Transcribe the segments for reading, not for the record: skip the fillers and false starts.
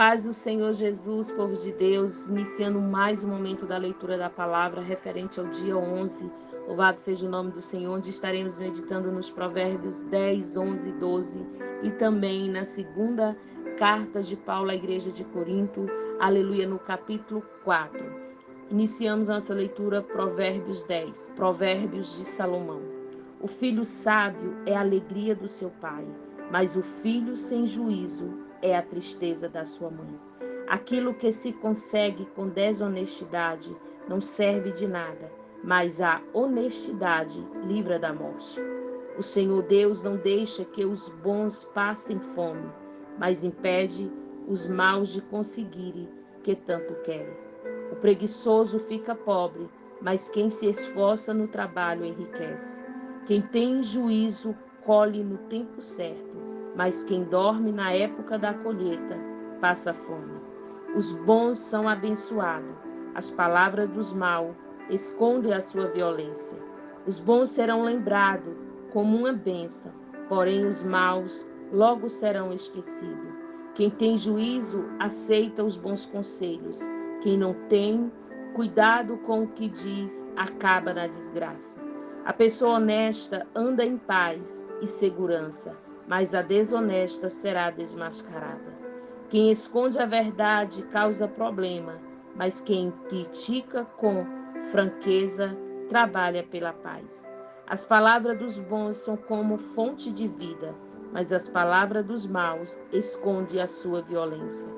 paz do Senhor Jesus, povo de Deus, iniciando mais um momento da leitura da palavra referente ao dia 11. Louvado seja o nome do Senhor, onde estaremos meditando nos provérbios 10, 11 e 12 e também na segunda carta de Paulo à igreja de Corinto, aleluia, no capítulo 4. Iniciamos nossa leitura provérbios 10, provérbios de Salomão. O filho sábio é a alegria do seu pai, mas o filho sem juízo é a tristeza da sua mãe. Aquilo que se consegue com desonestidade não serve de nada, mas a honestidade livra da morte. O Senhor Deus não deixa que os bons passem fome, mas impede os maus de conseguirem que tanto querem. O preguiçoso fica pobre, mas quem se esforça no trabalho enriquece. Quem tem juízo colhe no tempo certo, mas quem dorme na época da colheita passa fome. Os bons são abençoados, as palavras dos maus escondem a sua violência. Os bons serão lembrados como uma bênção, porém os maus logo serão esquecidos. Quem tem juízo aceita os bons conselhos, quem não tem cuidado com o que diz acaba na desgraça. A pessoa honesta anda em paz e segurança, mas a desonesta será desmascarada. Quem esconde a verdade causa problema, mas quem critica com franqueza trabalha pela paz. As palavras dos bons são como fonte de vida, mas as palavras dos maus escondem a sua violência.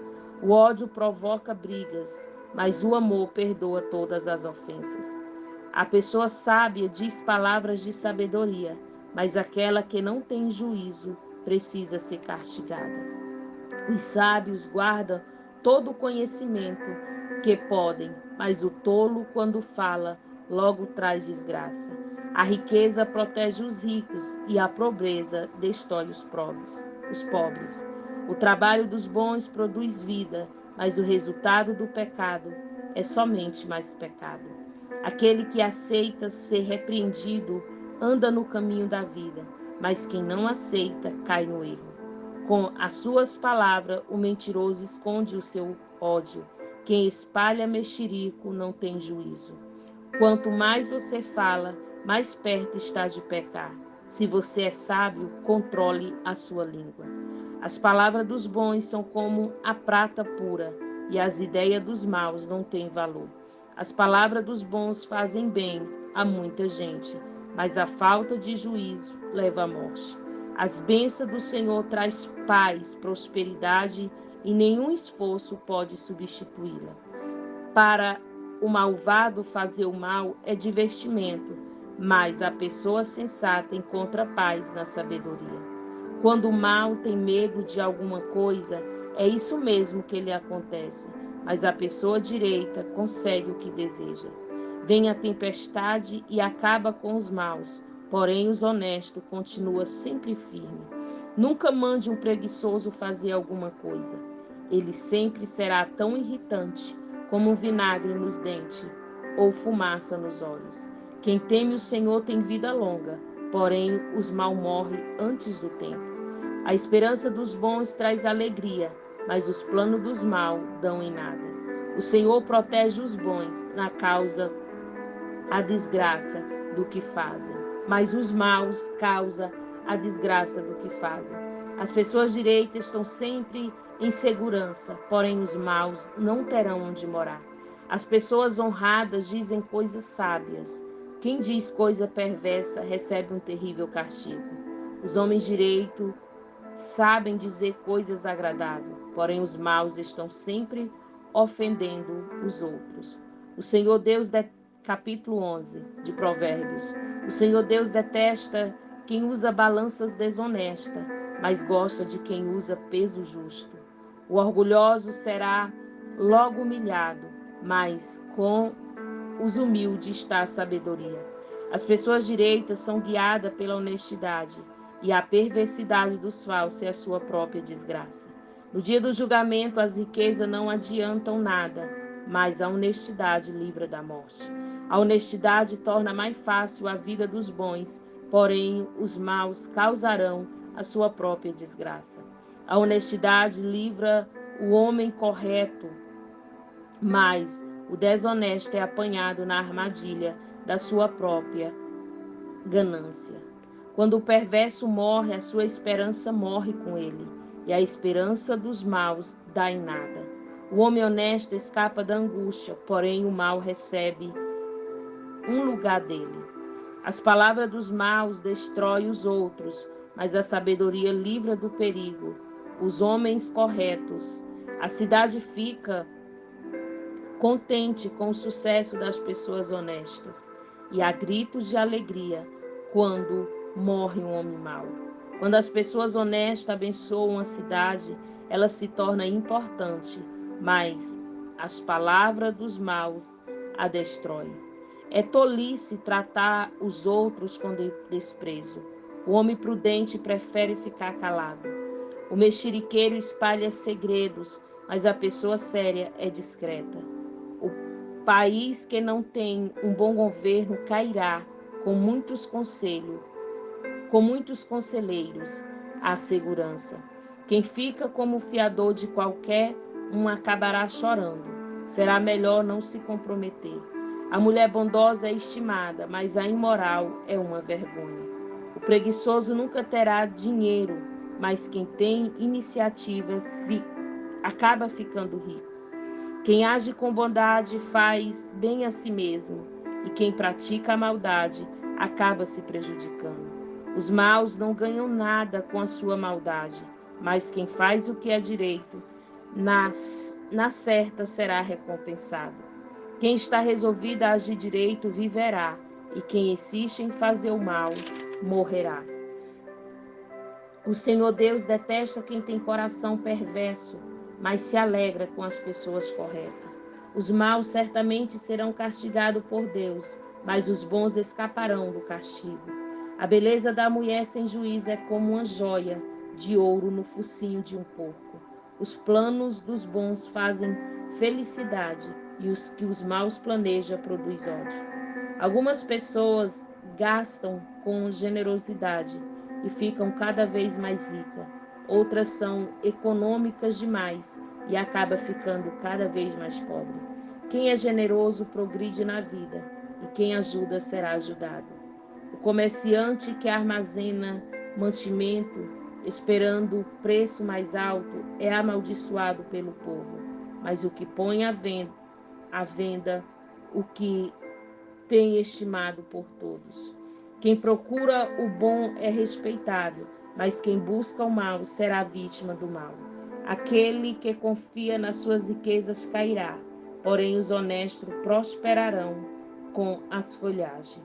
O ódio provoca brigas, mas o amor perdoa todas as ofensas. A pessoa sábia diz palavras de sabedoria, mas aquela que não tem juízo precisa ser castigada. Os sábios guardam todo o conhecimento que podem, mas o tolo, quando fala, logo traz desgraça. A riqueza protege os ricos e a pobreza destrói os pobres. O trabalho dos bons produz vida, mas o resultado do pecado é somente mais pecado. Aquele que aceita ser repreendido anda no caminho da vida, mas quem não aceita cai no erro. Com as suas palavras, o mentiroso esconde o seu ódio. Quem espalha mexerico não tem juízo. Quanto mais você fala, mais perto está de pecar. Se você é sábio, controle a sua língua. As palavras dos bons são como a prata pura, e as ideias dos maus não têm valor. As palavras dos bons fazem bem a muita gente, mas a falta de juízo leva à morte. As bênçãos do Senhor traz paz, prosperidade, e nenhum esforço pode substituí-la. Para o malvado fazer o mal é divertimento, mas a pessoa sensata encontra paz na sabedoria. Quando o mal tem medo de alguma coisa, é isso mesmo que lhe acontece, mas a pessoa direita consegue o que deseja. Vem a tempestade e acaba com os maus, porém os honestos continuam sempre firmes. Nunca mande um preguiçoso fazer alguma coisa. Ele sempre será tão irritante como um vinagre nos dentes ou fumaça nos olhos. Quem teme o Senhor tem vida longa, porém os maus morrem antes do tempo. A esperança dos bons traz alegria, mas os planos dos maus dão em nada. O Senhor protege os bons na causa a desgraça do que fazem, mas os maus causam a desgraça do que fazem. As pessoas direitas estão sempre em segurança, porém os maus não terão onde morar. As pessoas honradas dizem coisas sábias. Quem diz coisa perversa recebe um terrível castigo. Os homens direitos sabem dizer coisas agradáveis, porém os maus estão sempre ofendendo os outros. O Senhor Deus, capítulo 11 de Provérbios. O Senhor Deus detesta quem usa balanças desonestas, mas gosta de quem usa peso justo. O orgulhoso será logo humilhado, mas com os humildes está a sabedoria. As pessoas direitas são guiadas pela honestidade, e a perversidade dos falsos é a sua própria desgraça. No dia do julgamento, as riquezas não adiantam nada, mas a honestidade livra da morte. A honestidade torna mais fácil a vida dos bons, porém os maus causarão a sua própria desgraça. A honestidade livra o homem correto, mas o desonesto é apanhado na armadilha da sua própria ganância. Quando o perverso morre, a sua esperança morre com ele, e a esperança dos maus dá em nada. O homem honesto escapa da angústia, porém o mal recebe um lugar dele. As palavras dos maus destroem os outros, mas a sabedoria livra do perigo os homens corretos. A cidade fica contente com o sucesso das pessoas honestas, e há gritos de alegria quando morre um homem mau. Quando as pessoas honestas abençoam a cidade, ela se torna importante, mas as palavras dos maus a destroem. É tolice tratar os outros com desprezo. O homem prudente prefere ficar calado. O mexeriqueiro espalha segredos, mas a pessoa séria é discreta. O país que não tem um bom governo cairá com muitos conselheiros à segurança. Quem fica como fiador de qualquer um acabará chorando. Será melhor não se comprometer. A mulher bondosa é estimada, mas a imoral é uma vergonha. O preguiçoso nunca terá dinheiro, mas quem tem iniciativa acaba ficando rico. Quem age com bondade faz bem a si mesmo, e quem pratica a maldade acaba se prejudicando. Os maus não ganham nada com a sua maldade, mas quem faz o que é direito, na certa será recompensado. Quem está resolvido a agir direito viverá, e quem insiste em fazer o mal morrerá. O Senhor Deus detesta quem tem coração perverso, mas se alegra com as pessoas corretas. Os maus certamente serão castigados por Deus, mas os bons escaparão do castigo. A beleza da mulher sem juízo é como uma joia de ouro no focinho de um porco. Os planos dos bons fazem felicidade, e os que os maus planejam produz ódio. Algumas pessoas gastam com generosidade e ficam cada vez mais ricas. Outras são econômicas demais e acaba ficando cada vez mais pobre. Quem é generoso progride na vida, e quem ajuda será ajudado. O comerciante que armazena mantimento, esperando preço mais alto, é amaldiçoado pelo povo. Mas o que põe à venda o que tem estimado por todos. Quem procura o bom é respeitado, mas quem busca o mal será vítima do mal. Aquele que confia nas suas riquezas cairá, porém os honestos prosperarão com as folhagens.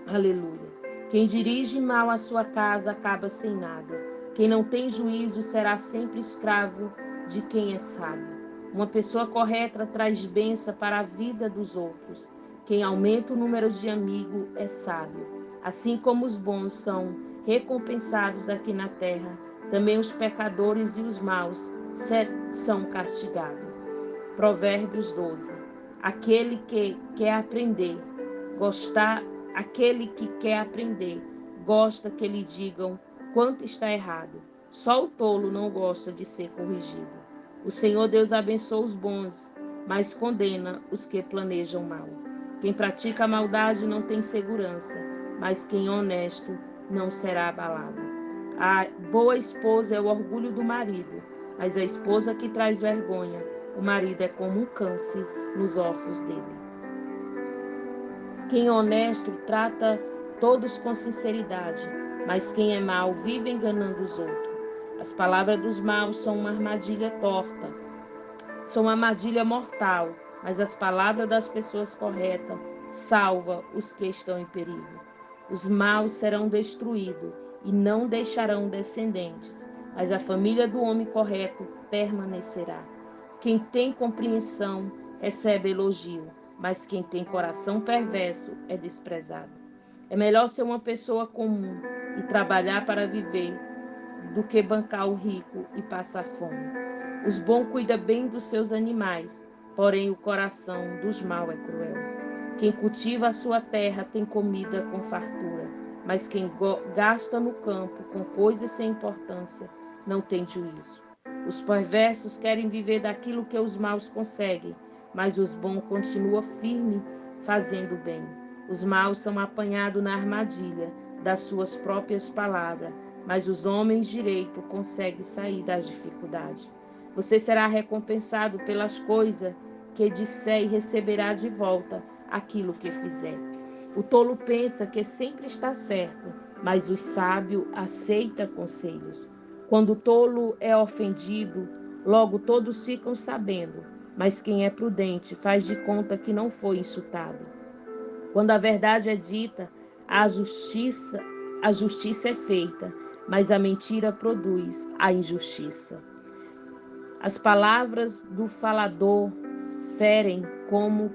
Aleluia. Quem dirige mal a sua casa acaba sem nada. Quem não tem juízo será sempre escravo de quem é sábio. Uma pessoa correta traz bênção para a vida dos outros. Quem aumenta o número de amigos é sábio. Assim como os bons são recompensados aqui na terra, também os pecadores e os maus são castigados. Provérbios 12. Aquele que quer aprender, gosta que lhe digam quanto está errado. Só o tolo não gosta de ser corrigido. O Senhor Deus abençoa os bons, mas condena os que planejam mal. Quem pratica a maldade não tem segurança, mas quem é honesto não será abalado. A boa esposa é o orgulho do marido, mas a esposa que traz vergonha, o marido é como um câncer nos ossos dele. Quem é honesto trata todos com sinceridade, mas quem é mau vive enganando os outros. As palavras dos maus são uma armadilha torta, são uma armadilha mortal, mas as palavras das pessoas corretas salvam os que estão em perigo. Os maus serão destruídos e não deixarão descendentes, mas a família do homem correto permanecerá. Quem tem compreensão recebe elogio, mas quem tem coração perverso é desprezado. É melhor ser uma pessoa comum e trabalhar para viver do que bancar o rico e passar fome. Os bons cuidam bem dos seus animais, porém o coração dos maus é cruel. Quem cultiva a sua terra tem comida com fartura, mas quem gasta no campo com coisas sem importância não tem juízo. Os perversos querem viver daquilo que os maus conseguem, mas os bons continuam firmes fazendo bem. Os maus são apanhados na armadilha das suas próprias palavras, mas os homens direito conseguem sair das dificuldades. Você será recompensado pelas coisas que disser e receberá de volta aquilo que fizer. O tolo pensa que sempre está certo, mas o sábio aceita conselhos. Quando o tolo é ofendido, logo todos ficam sabendo, mas quem é prudente faz de conta que não foi insultado. Quando a verdade é dita, a justiça é feita, mas a mentira produz a injustiça. As palavras do falador ferem como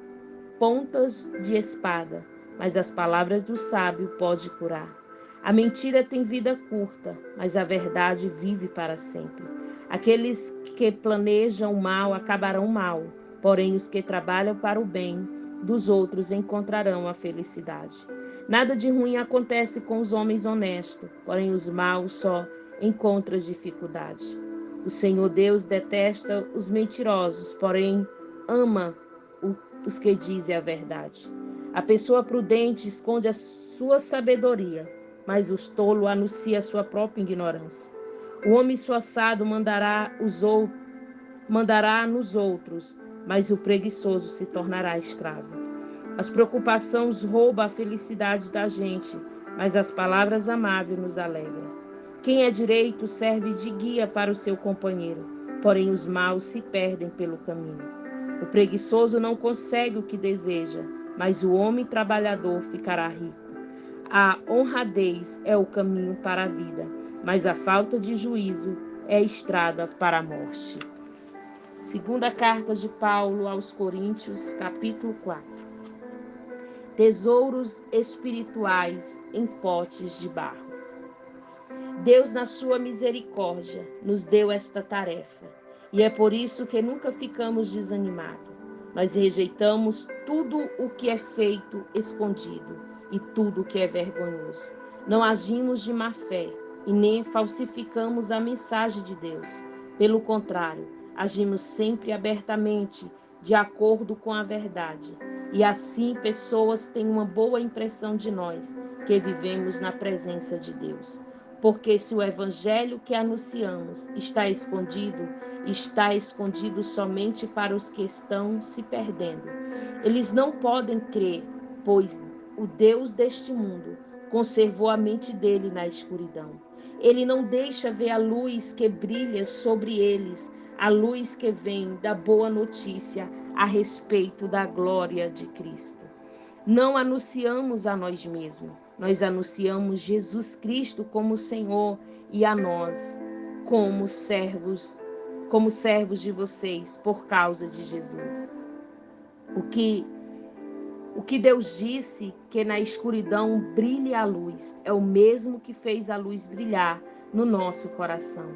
pontas de espada, mas as palavras do sábio podem curar. A mentira tem vida curta, mas a verdade vive para sempre. Aqueles que planejam o mal acabarão mal, porém os que trabalham para o bem dos outros encontrarão a felicidade. Nada de ruim acontece com os homens honestos, porém os maus só encontram dificuldade. O Senhor Deus detesta os mentirosos, porém ama os que dizem a verdade. A pessoa prudente esconde a sua sabedoria, mas os tolos anunciam a sua própria ignorância. O homem esforçado mandará nos outros, mas o preguiçoso se tornará escravo. As preocupações roubam a felicidade da gente, mas as palavras amáveis nos alegram. Quem é direito serve de guia para o seu companheiro, porém os maus se perdem pelo caminho. O preguiçoso não consegue o que deseja, mas o homem trabalhador ficará rico. A honradez é o caminho para a vida, mas a falta de juízo é a estrada para a morte. Segunda carta de Paulo aos Coríntios, capítulo 4. Tesouros espirituais em potes de barro. Deus, na sua misericórdia, nos deu esta tarefa, e é por isso que nunca ficamos desanimados. Nós rejeitamos tudo o que é feito escondido e tudo o que é vergonhoso. Não agimos de má fé e nem falsificamos a mensagem de Deus. Pelo contrário, agimos sempre abertamente, de acordo com a verdade. E assim pessoas têm uma boa impressão de nós, que vivemos na presença de Deus. Porque se o evangelho que anunciamos está escondido somente para os que estão se perdendo. Eles não podem crer, pois o Deus deste mundo conservou a mente dele na escuridão. Ele não deixa ver a luz que brilha sobre eles, a luz que vem da boa notícia a respeito da glória de Cristo. Não anunciamos a nós mesmos, nós anunciamos Jesus Cristo como Senhor e a nós como servos de vocês por causa de Jesus. O que Deus disse que na escuridão brilhe a luz, é o mesmo que fez a luz brilhar no nosso coração.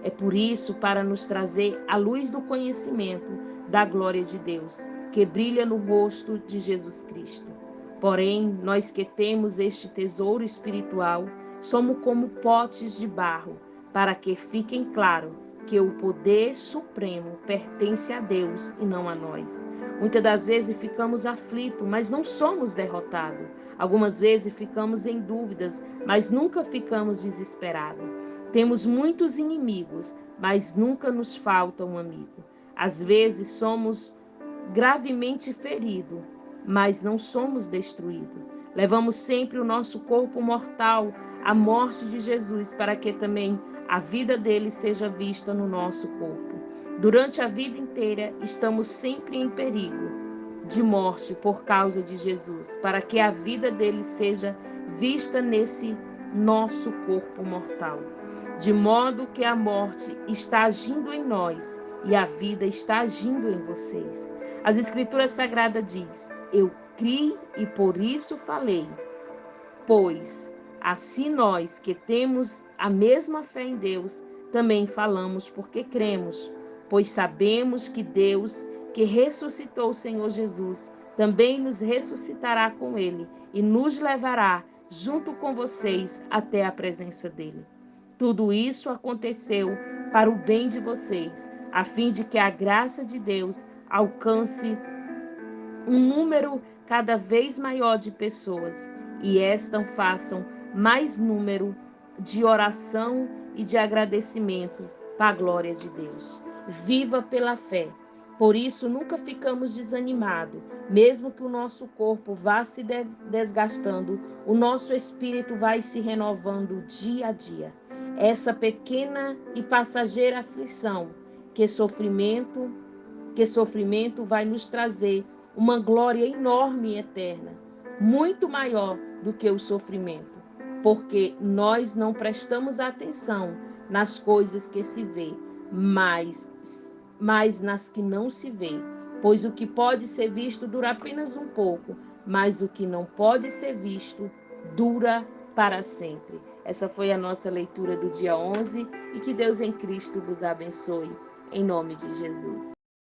É por isso para nos trazer a luz do conhecimento da glória de Deus, que brilha no rosto de Jesus Cristo. Porém, nós que temos este tesouro espiritual, somos como potes de barro, para que fiquem claro que o poder supremo pertence a Deus e não a nós. Muitas das vezes ficamos aflitos, mas não somos derrotados. Algumas vezes ficamos em dúvidas, mas nunca ficamos desesperados. Temos muitos inimigos, mas nunca nos falta um amigo. Às vezes somos gravemente feridos, mas não somos destruídos. Levamos sempre o nosso corpo mortal à morte de Jesus, para que também a vida dele seja vista no nosso corpo. Durante a vida inteira, estamos sempre em perigo de morte por causa de Jesus, para que a vida dele seja vista nesse nosso corpo mortal. De modo que a morte está agindo em nós e a vida está agindo em vocês. As Escrituras Sagradas diz: eu criei e por isso falei. Pois assim nós que temos a mesma fé em Deus, também falamos porque cremos, pois sabemos que Deus, que ressuscitou o Senhor Jesus, também nos ressuscitará com ele e nos levará junto com vocês até a presença dele. Tudo isso aconteceu para o bem de vocês, a fim de que a graça de Deus alcance um número cada vez maior de pessoas e estas façam mais número de oração e de agradecimento para a glória de Deus. Viva pela fé. Por isso, nunca ficamos desanimados, mesmo que o nosso corpo vá se desgastando, o nosso espírito vai se renovando dia a dia. Essa pequena e passageira aflição, que sofrimento vai nos trazer uma glória enorme e eterna, muito maior do que o sofrimento, porque nós não prestamos atenção nas coisas que se vê, mas nas que não se vê, pois o que pode ser visto dura apenas um pouco, mas o que não pode ser visto dura para sempre. Essa foi a nossa leitura do dia 11 e que Deus em Cristo vos abençoe, em nome de Jesus.